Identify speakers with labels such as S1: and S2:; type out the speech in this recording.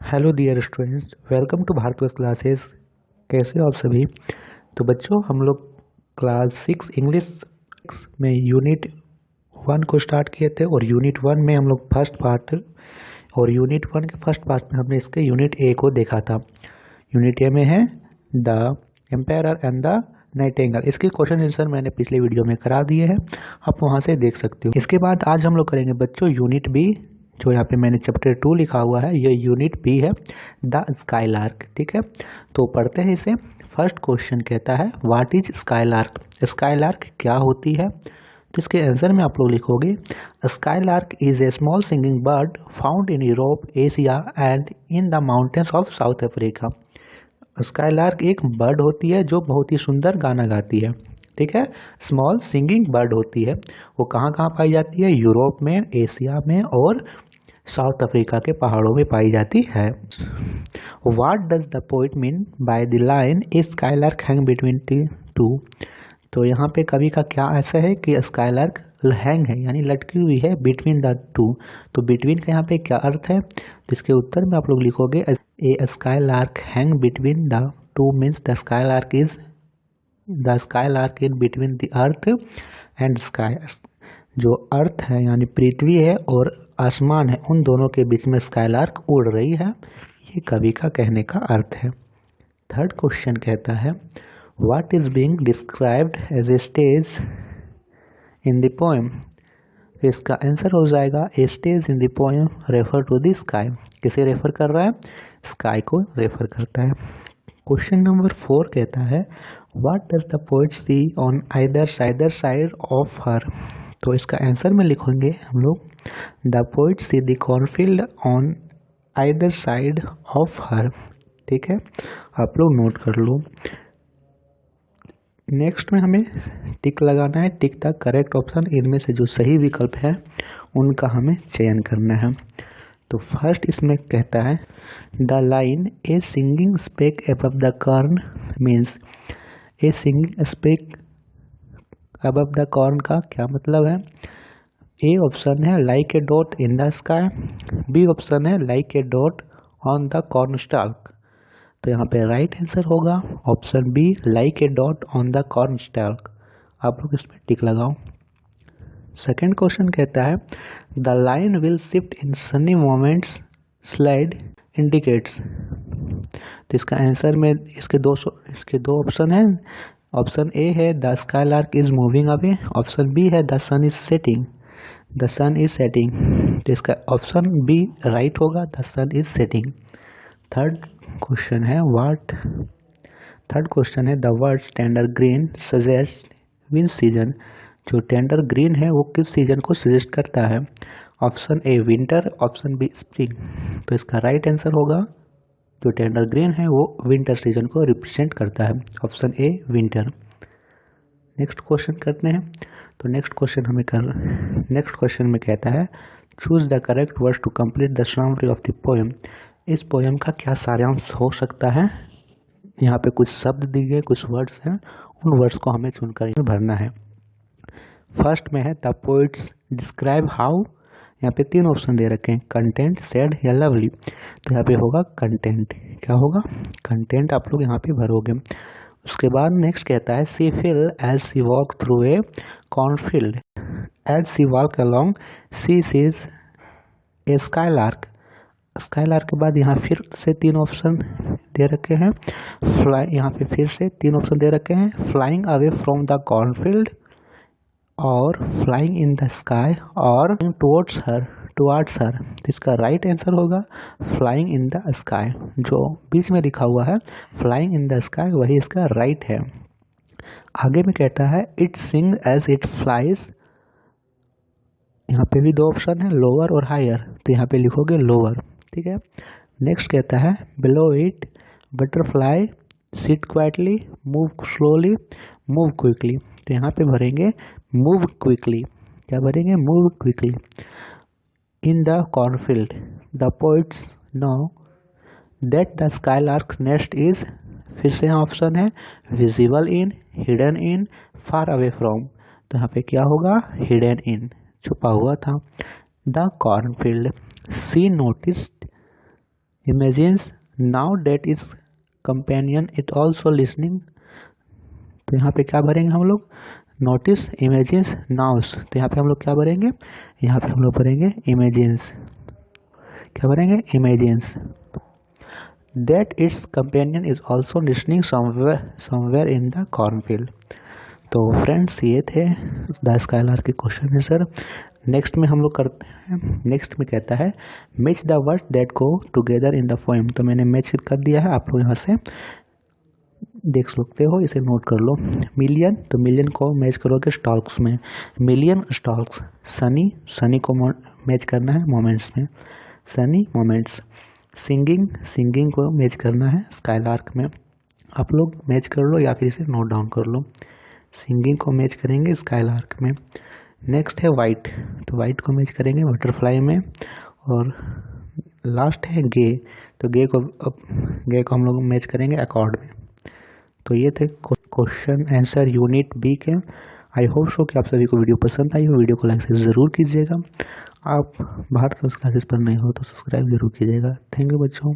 S1: Hello dear students, welcome to Bharatvarsh classes. कैसे हो आप सभी। तो बच्चों, हम लोग क्लास 6 इंग्लिश में यूनिट 1 को स्टार्ट किए थे और यूनिट 1 में हम लोग फर्स्ट पार्ट और यूनिट 1 के फर्स्ट पार्ट में हमने इसके यूनिट ए को देखा था। यूनिट ए में है the empire and the nightingale. इसके क्वेश्चन आंसर मैंने पिछले वीडियो में करा दिए हैं, आप वहाँ से देख सकते हो। इसके बाद आज हम लोग करेंगे बच्चों यूनिट बी, जो यहाँ पे मैंने चैप्टर 2 लिखा हुआ है, ये यूनिट बी है, द स्काईलार्क। ठीक है, तो पढ़ते हैं इसे। फर्स्ट क्वेश्चन कहता है व्हाट इज स्काईलार्क। स्काईलार्क क्या होती है, तो इसके आंसर में आप लोग लिखोगे skylark is a small singing bird found in Europe, Asia and in the mountains of south Africa. Skylark एक बर्ड होती है जो बहुत ही सुंदर गाना गाती है। ठीक है, स्मॉल सिंगिंग बर्ड होती है। वो कहाँ कहाँ पाई जाती है, यूरोप में, एशिया में और साउथ अफ्रीका के पहाड़ों में पाई जाती है। What does the poet mean by the line A skylark hang between two. तो यहाँ पे कवि का क्या ऐसा है कि स्काईलार्क हैंग है यानी लटकी हुई है बिटवीन द टू। तो बिटवीन का यहाँ पे क्या अर्थ है, तो इसके उत्तर में आप लोग लिखोगे a skylark hang between the two means the skylark in between the earth and sky. जो अर्थ है यानी पृथ्वी है और आसमान है, उन दोनों के बीच में स्काईलार्क उड़ रही है, ये कवि का कहने का अर्थ है। थर्ड क्वेश्चन कहता है what is being described as a stage in the poem. तो इसका आंसर हो जाएगा a stage in the poem refer to the sky. किसे रेफर कर रहा है, स्काई को रेफर करता है। क्वेश्चन नंबर 4 कहता है what does the poet see on either side of her. तो इसका आंसर में लिखेंगे हम लोग the poet see the cornfield on either side of her. ठीक है, आप लोग नोट कर लो। नेक्स्ट में हमें टिक लगाना है, टिक द करेक्ट ऑप्शन। इनमें से जो सही विकल्प है उनका हमें चयन करना है। तो फर्स्ट इसमें कहता है the line a singing speck above the corn means. A singing speck above the corn का क्या मतलब है। ए ऑप्शन है like a dot in the sky, B option है like a dot on the corn stalk. तो यहाँ पे right answer होगा option B like a dot on the corn stalk. आप लोग इसमें टिक लगाओ। सेकेंड क्वेश्चन कहता है the line will shift in Sunny moments slide indicates. तो इसका आंसर में इसके दो ऑप्शन है। ऑप्शन ए है the skylark is moving away, option B है the sun is setting. The sun is setting, तो इसका ऑप्शन बी राइट होगा, the sun is setting. Third question है the word tender green suggest which season. जो tender green है वो किस season को सजेस्ट करता है। Option A winter, option B spring. तो इसका राइट आंसर होगा जो टेंडर ग्रीन है वो विंटर सीजन को रिप्रेजेंट करता है, option A winter. Next question करते हैं। तो नेक्स्ट क्वेश्चन में कहता है choose the correct words to complete the summary of the poem. इस पोएम का क्या सारांश हो सकता है। यहाँ पे कुछ शब्द दिए गए, कुछ वर्ड्स हैं, उन वर्ड्स को हमें चुनकर भरना है। फर्स्ट में है द पोइट्स डिस्क्राइब हाउ। यहाँ पे 3 ऑप्शन दे रखे हैं, कंटेंट, सैड या लवली। तो यहाँ पे होगा कंटेंट। क्या होगा, कंटेंट आप लोग यहाँ पे भरोगे। उसके बाद नेक्स्ट कहता है she feel as she walk through a cornfield, as she walk along she sees a skylark. Skylark के बाद यहाँ फिर से 3 ऑप्शन दे रखे हैं। यहाँ पे फिर से 3 ऑप्शन दे रखे हैं, flying away from the cornfield और फ्लाइंग इन द स्काई और टुवर्ड्स हर। तो इसका राइट आंसर होगा फ्लाइंग इन द स्काई। जो बीच में लिखा हुआ है फ्लाइंग इन द स्काई वही इसका राइट है। आगे में कहता है it sing as it flies. यहाँ पे भी 2 ऑप्शन है, लोअर और हायर। तो यहाँ पे लिखोगे लोअर। ठीक है, नेक्स्ट कहता है below it butterfly sit quietly move slowly move quickly. तो यहाँ पे भरेंगे मूव क्विकली। क्या भरेंगे, move quickly in the cornfield. The poets know that the skylark nest is. फिर से यहाँ ऑप्शन है visible in, hidden in, far away from. तो यहाँ पे क्या होगा, हिडन इन, छुपा हुआ था। The cornfield see noticed imagines now that is companion it also listening. तो यहाँ पे क्या भरेंगे हम लोग, नोटिस इमेजिन्स नाउस, तो यहाँ पे हम लोग क्या भरेंगे, यहाँ पे हम लोग भरेंगे इमेजिन्स, क्या भरेंगे, imagines that it's companion is also listening somewhere in the cornfield. तो फ्रेंड्स ये थे द स्काइलार्क के क्वेश्चन है सर। नेक्स्ट में हम लोग करते हैं, नेक्स्ट में कहता है match the word that go together in the poem. तो मैंने मैच कर दिया है, आप लोग यहाँ से देख सकते हो, इसे नोट कर लो। मिलियन, तो मिलियन को मैच करोगे स्टॉक्स में, मिलियन स्टॉक्स। सनी, सनी को मैच करना है मोमेंट्स में, सनी मोमेंट्स। सिंगिंग, सिंगिंग को मैच करना है स्काइलार्क में। आप लोग मैच कर लो या फिर इसे नोट डाउन कर लो, सिंगिंग को मैच करेंगे स्काइलार्क में। नेक्स्ट है वाइट, तो वाइट को मैच करेंगे बटरफ्लाई में। और लास्ट है गे, तो गे को हम लोग मैच करेंगे अकॉर्ड में। तो ये थे क्वेश्चन आंसर यूनिट बी के। आई होप सो कि आप सभी को वीडियो पसंद आई हो। वीडियो को लाइक से ज़रूर कीजिएगा। आप भारत क्लासेस पर नए हो तो सब्सक्राइब जरूर कीजिएगा। थैंक यू बच्चों।